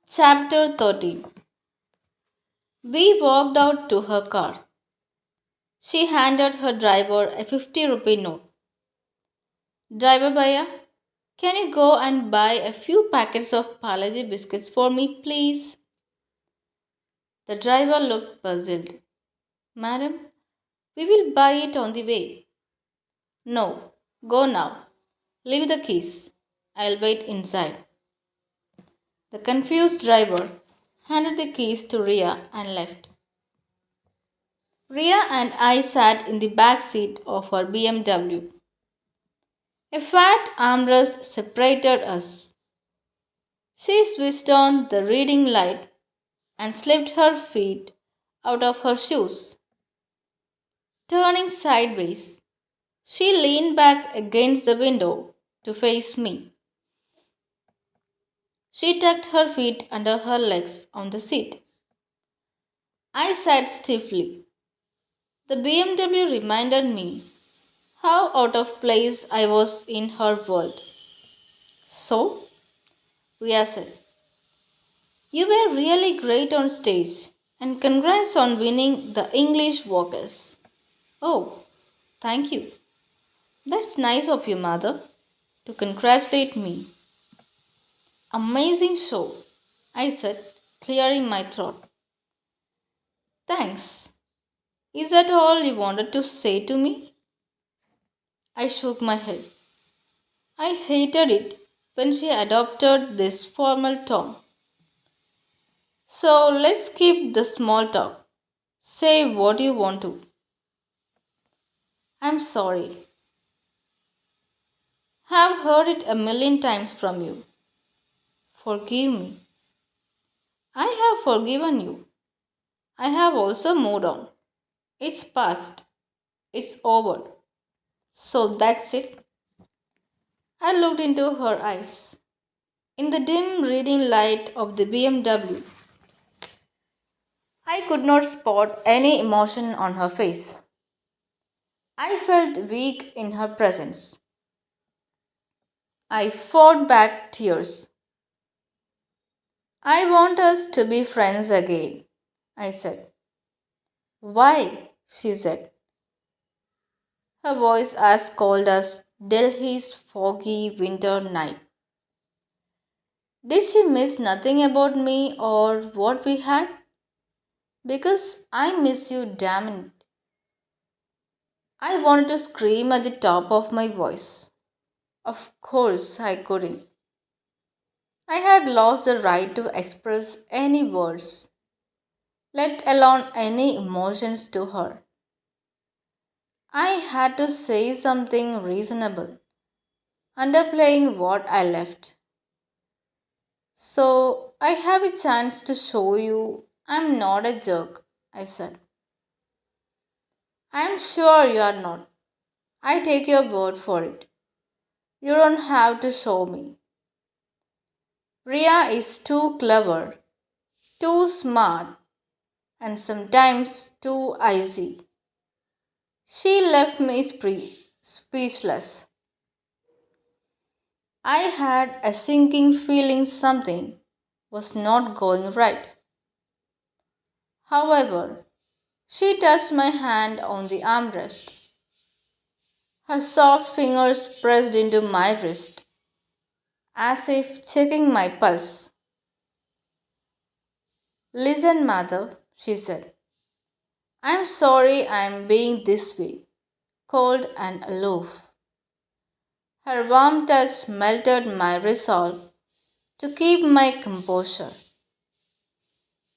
Chapter 13. We walked out to her car. She handed her driver a 50 rupee note. Driver Bhaiya, can you go and buy a few packets of Palaji biscuits for me, please? The driver looked puzzled. Madam, we will buy it on the way. No, go now. Leave the keys. I'll wait inside. The confused driver handed the keys to Ria and left. Ria and I sat in the back seat of her BMW. A fat armrest separated us. She switched on the reading light and slipped her feet out of her shoes. Turning sideways, she leaned back against the window to face me. She tucked her feet under her legs on the seat. I sat stiffly. The BMW reminded me how out of place I was in her world. So, Ria said, you were really great on stage, and congrats on winning the English vocals. Oh, thank you. That's nice of you, mother, to congratulate me. Amazing show, I said, clearing my throat. Thanks. Is that all you wanted to say to me? I shook my head. I hated it when she adopted this formal tone. So let's keep the small talk. Say what you want to. I'm sorry. Have heard it a million times from you. Forgive me. I have forgiven you. I have also moved on. It's past. It's over. So that's it. I looked into her eyes. In the dim reading light of the BMW, I could not spot any emotion on her face. I felt weak in her presence. I fought back tears. I want us to be friends again, I said. Why? She said, her voice as cold as Delhi's foggy winter night. Did she miss nothing about me or what we had? Because I miss you, damn it. I wanted to scream at the top of my voice. Of course, I couldn't. I had lost the right to express any words, let alone any emotions to her. I had to say something reasonable, underplaying what I left. So I have a chance to show you I'm not a jerk, I said. I'm sure you are not. I take your word for it. You don't have to show me. Ria is too clever, too smart, and sometimes too icy. She left me speechless. I had a sinking feeling something was not going right. However, she touched my hand on the armrest. Her soft fingers pressed into my wrist, as if checking my pulse. Listen, mother, she said. I'm sorry I'm being this way, cold and aloof. Her warm touch melted my resolve to keep my composure.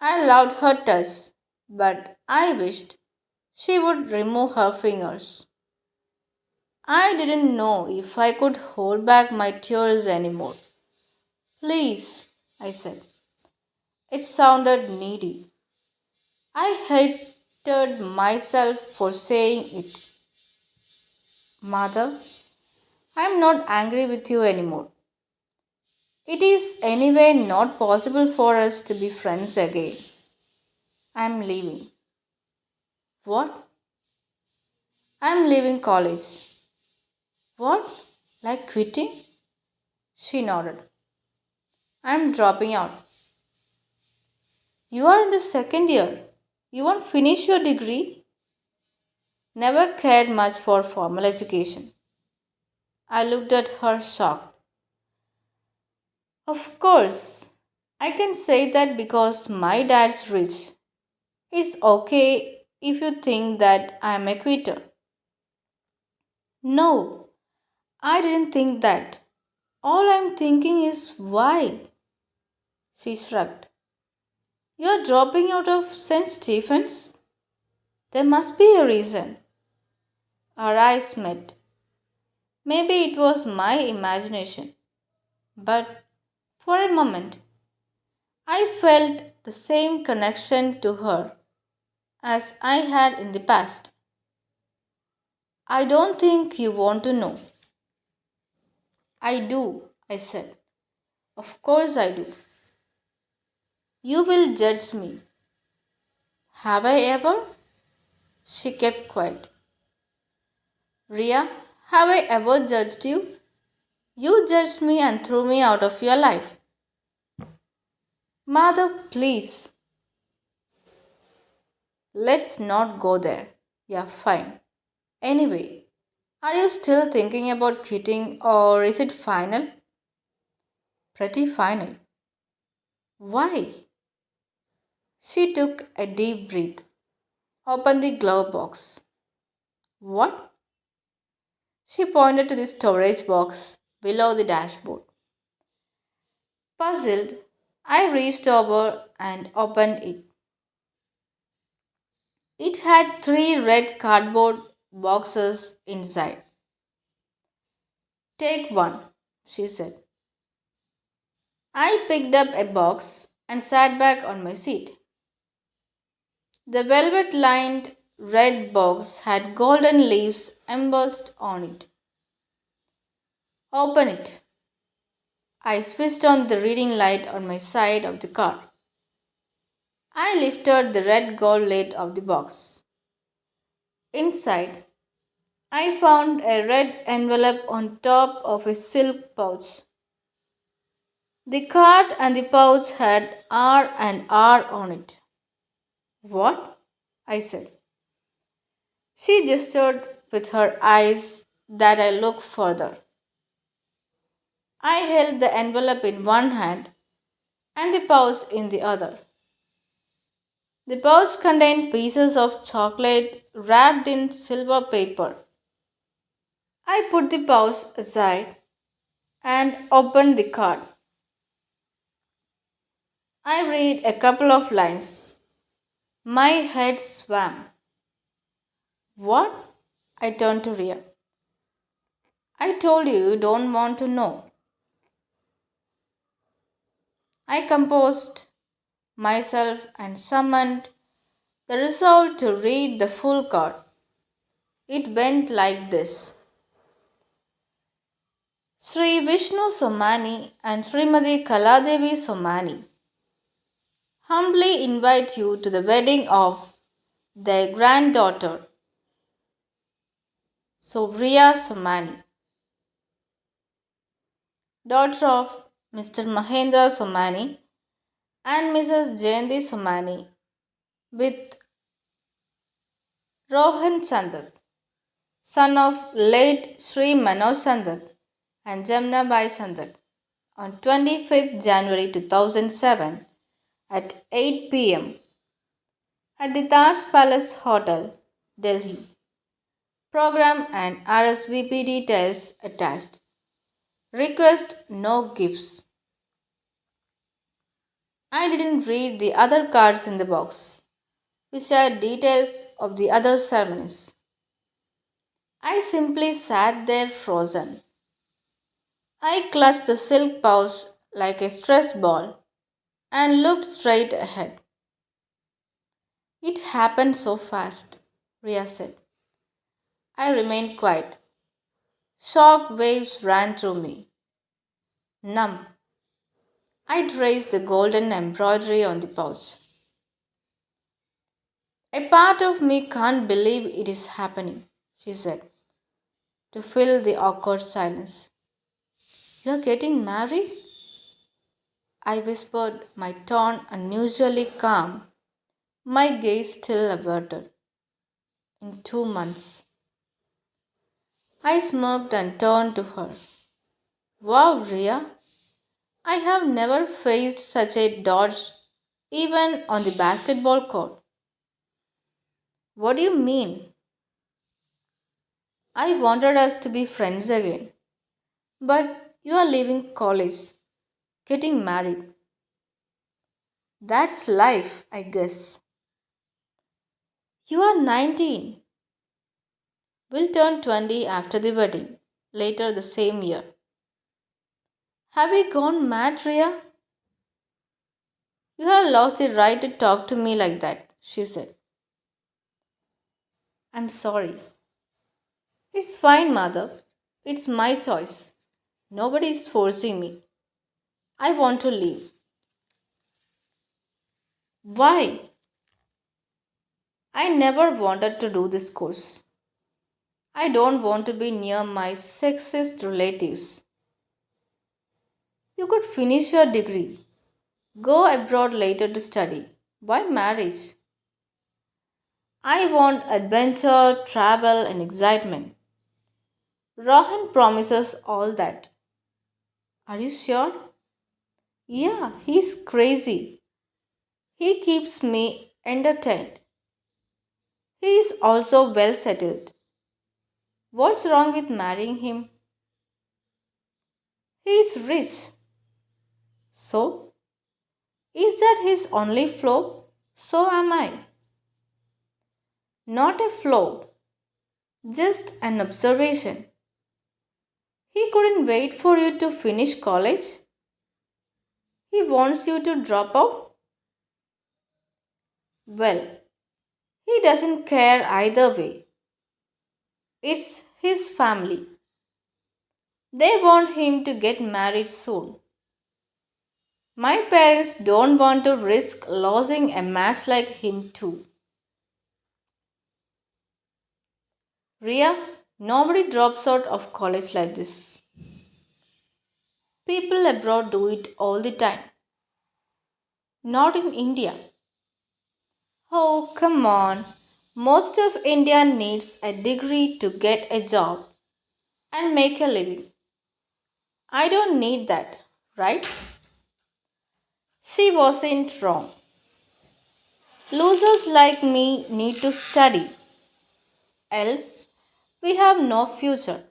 I loved her touch, but I wished she would remove her fingers. I didn't know if I could hold back my tears anymore. Please, I said. It sounded needy. I hated myself for saying it. Mother, I'm not angry with you anymore. It is anyway not possible for us to be friends again. I'm leaving. What? I'm leaving college. What? Like quitting? She nodded. I'm dropping out. You are in the second year. You won't finish your degree? Never cared much for formal education. I looked at her shocked. Of course, I can say that because my dad's rich. It's okay if you think that I'm a quitter. No, I didn't think that. All I'm thinking is why? She shrugged. You're dropping out of St. Stephen's? There must be a reason. Our eyes met. Maybe it was my imagination, but for a moment I felt the same connection to her as I had in the past. I don't think you want to know. I do, I said. Of course I do. You will judge me. Have I ever? She kept quiet. Ria, have I ever judged you? You judged me and threw me out of your life. Madhav, please, let's not go there. Yeah, fine. Anyway, are you still thinking about quitting or is it final? Pretty final. Why? She took a deep breath, opened the glove box. What? She pointed to the storage box below the dashboard. Puzzled, I reached over and opened it. It had three red cardboard boxes inside. Take one, she said. I picked up a box and sat back on my seat. The velvet lined red box had golden leaves embossed on it. Open it. I switched on the reading light on my side of the car. I lifted the red gold lid of the box. Inside, I found a red envelope on top of a silk pouch. The card and the pouch had R and R on it. What? I said. She gestured with her eyes that I look further. I held the envelope in one hand and the pouch in the other. The pouch contained pieces of chocolate wrapped in silver paper. I put the pouch aside and opened the card. I read a couple of lines. My head swam. What? I turned to Ria. I told you you don't want to know. I composed myself and summoned the resolve to read the full card. It went like this: Sri Vishnu Somani and Srimati Kaladevi Somani humbly invite you to the wedding of their granddaughter, Sobriya Somani, daughter of Mr. Mahendra Somani and Mrs. Jayanti Somani, with Rohan Chandak, son of late Sri Manoj Chandak and Jamna Bai Chandak, on 25th January 2007 at 8 p.m. at the Taj Palace Hotel, Delhi. Program and RSVP details attached. Request no gifts. I didn't read the other cards in the box, which had details of the other ceremonies. I simply sat there frozen. I clutched the silk pouch like a stress ball and looked straight ahead. It happened so fast, Ria said. I remained quiet. Shock waves ran through me. Numb. I traced the golden embroidery on the pouch. A part of me can't believe it is happening, she said, to fill the awkward silence. You're getting married? I whispered, my tone unusually calm, my gaze still averted. In 2 months. I smirked and turned to her. Wow, Ria, I have never faced such a dodge even on the basketball court. What do you mean? I wanted us to be friends again. But you are leaving college, getting married. That's life, I guess. You are 19. We'll turn 20 after the wedding, later the same year. Have we gone mad, Ria? You have lost the right to talk to me like that, she said. I'm sorry. It's fine, mother. It's my choice. Nobody is forcing me. I want to leave. Why? I never wanted to do this course. I don't want to be near my sexist relatives. You could finish your degree, go abroad later to study. Why marriage? I want adventure, travel, and excitement. Rohan promises all that. Are you sure? Yeah, he's crazy. He keeps me entertained. He is also well settled. What's wrong with marrying him? He is rich. So, is that his only flaw? So am I. Not a flaw, just an observation. He couldn't wait for you to finish college. He wants you to drop out. Well, he doesn't care either way. It's his family. They want him to get married soon. My parents don't want to risk losing a match like him, too. Ria, nobody drops out of college like this. People abroad do it all the time. Not in India. Oh, come on. Most of India needs a degree to get a job and make a living. I don't need that, right? She wasn't wrong. Losers like me need to study, else, we have no future.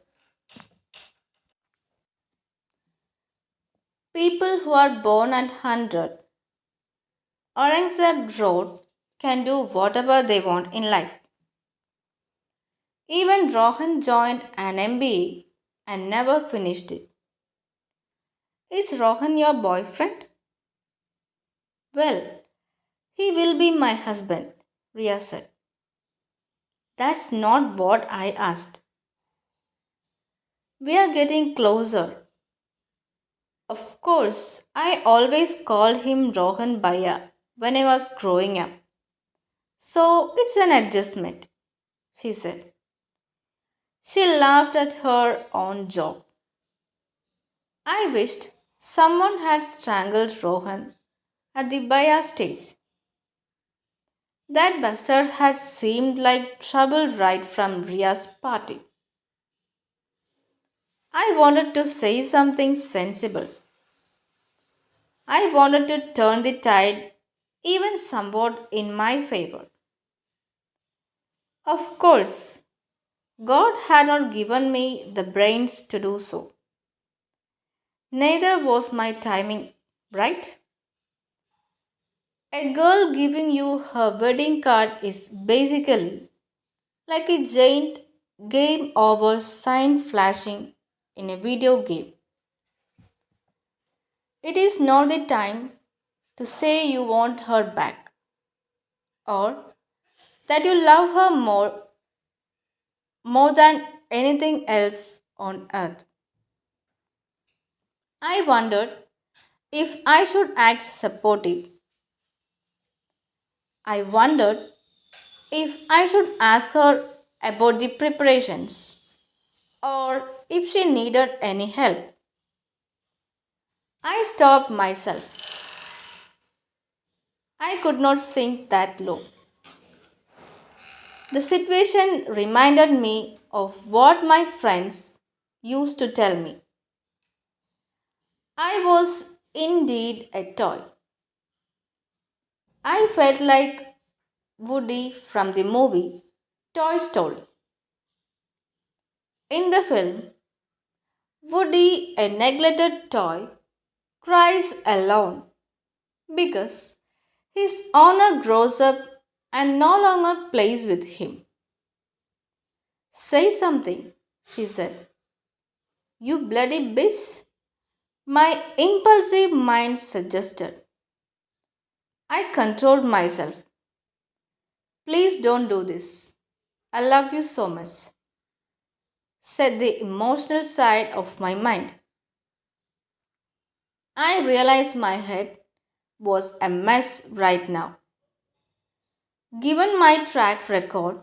People who are born at 100 Aurangzeb Road can do whatever they want in life. Even Rohan joined an MBA and never finished it. Is Rohan your boyfriend? Well, he will be my husband, Ria said. That's not what I asked. We are getting closer. Of course, I always called him Rohan Bhaiya when I was growing up. So it's an adjustment, she said. She laughed at her own joke. I wished someone had strangled Rohan at the Bhaiya stage. That bastard had seemed like trouble right from Ria's party. I wanted to say something sensible. I wanted to turn the tide even somewhat in my favor. Of course, God had not given me the brains to do so. Neither was my timing, right? A girl giving you her wedding card is basically like a giant game over sign flashing in a video game. It is not the time to say you want her back or that you love her more than anything else on earth. I wondered if I should act supportive. I wondered if I should ask her about the preparations or if she needed any help. I stopped myself. I could not sink that low. The situation reminded me of what my friends used to tell me. I was indeed a toy. I felt like Woody from the movie Toy Story. In the film, Woody, a neglected toy, cries alone because his owner grows up and no longer plays with him. Say something, she said. You bloody bitch, my impulsive mind suggested. I controlled myself. Please don't do this. I love you so much, said the emotional side of my mind. I realized my head was a mess right now. Given my track record,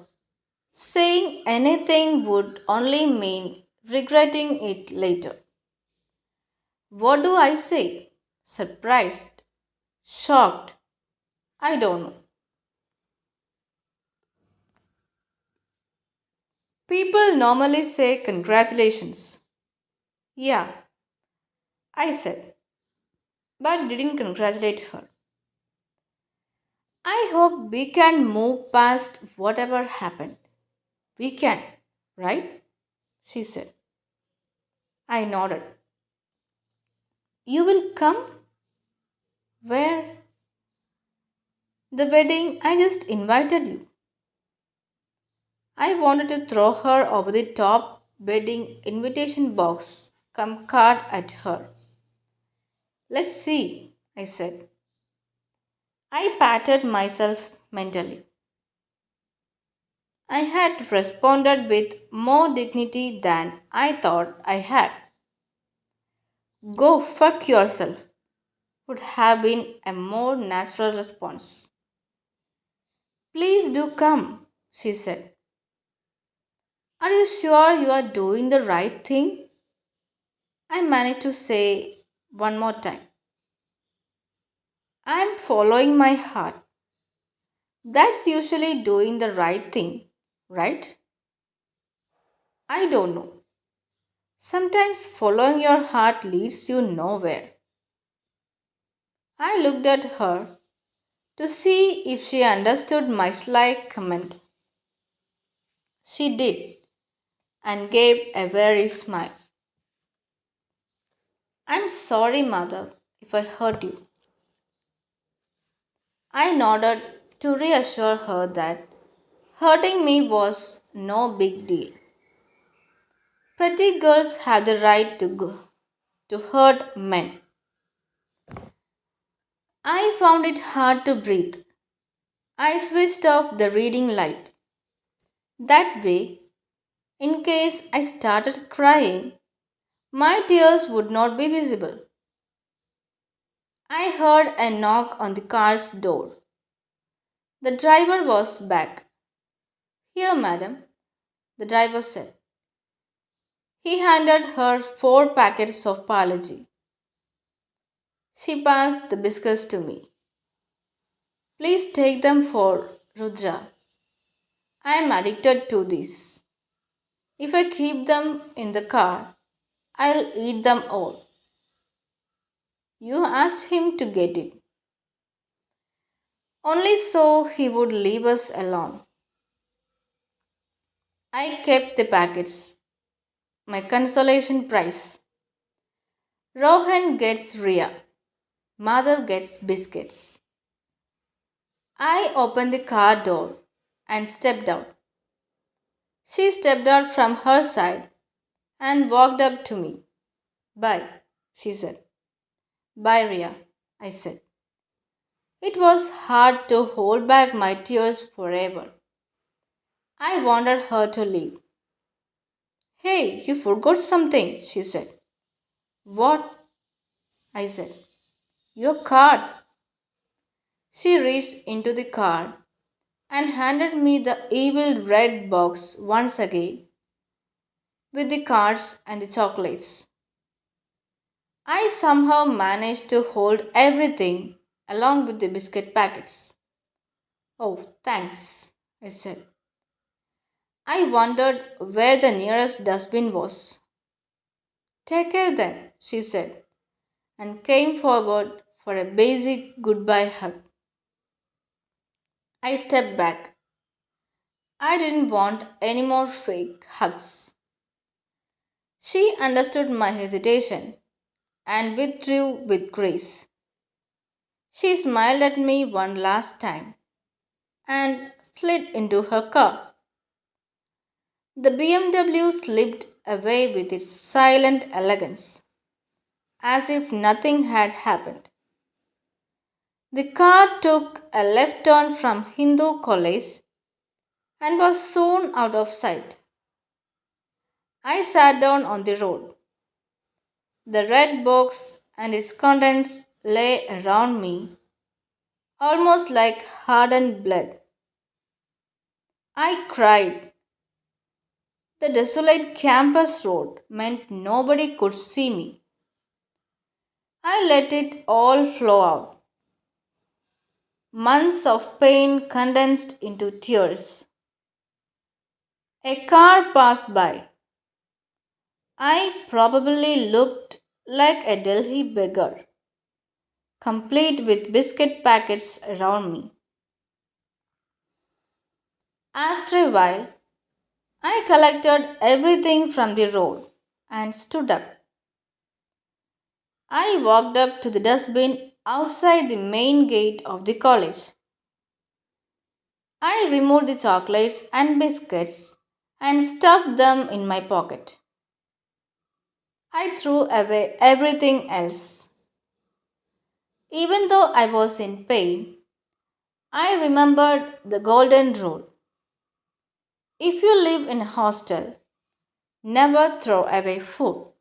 saying anything would only mean regretting it later. What do I say? Surprised? Shocked? I don't know. People normally say congratulations. Yeah, I said, but didn't congratulate her. I hope we can move past whatever happened. We can, right? She said. I nodded. You will come? Where? The wedding I just invited you. I wanted to throw her over the top wedding invitation box come card at her. Let's see, I said. I patted myself mentally. I had responded with more dignity than I thought I had. Go fuck yourself would have been a more natural response. Please do come, she said. Are you sure you are doing the right thing? I managed to say one more time. I'm following my heart. That's usually doing the right thing, right? I don't know. Sometimes following your heart leads you nowhere. I looked at her to see if she understood my sly comment. She did and gave a weary smile. I'm sorry, mother, if I hurt you. I nodded to reassure her that hurting me was no big deal. Pretty girls have the right to hurt men. I found it hard to breathe. I switched off the reading light. That way, in case I started crying, my tears would not be visible. I heard a knock on the car's door. The driver was back. Here, madam, the driver said. He handed her 4 packets of Parle-G. She passed the biscuits to me. Please take them for Rudra. I am addicted to these. If I keep them in the car, I'll eat them all. You asked him to get it. Only so he would leave us alone. I kept the packets. My consolation prize. Rohan gets Ria. Mother gets biscuits. I opened the car door and stepped out. She stepped out from her side and walked up to me. Bye, she said. Bye, Ria, I said. It was hard to hold back my tears forever. I wanted her to leave. Hey, you forgot something, she said. What? I said. Your card. She reached into the car and handed me the evil red box once again with the cards and the chocolates. I somehow managed to hold everything along with the biscuit packets. Oh, thanks, I said. I wondered where the nearest dustbin was. Take care then, she said, and came forward for a basic goodbye hug. I stepped back. I didn't want any more fake hugs. She understood my hesitation and withdrew with grace. She smiled at me one last time and slid into her car. The BMW slipped away with its silent elegance, as if nothing had happened. The car took a left turn from Hindu College and was soon out of sight. I sat down on the road. The red box and its contents lay around me, almost like hardened blood. I cried. The desolate campus road meant nobody could see me. I let it all flow out. Months of pain condensed into tears. A car passed by. I probably looked like a Delhi beggar, complete with biscuit packets around me. After a while, I collected everything from the road and stood up. I walked up to the dustbin outside the main gate of the college. I removed the chocolates and biscuits and stuffed them in my pocket. I threw away everything else. Even though I was in pain, I remembered the golden rule. If you live in a hostel, never throw away food.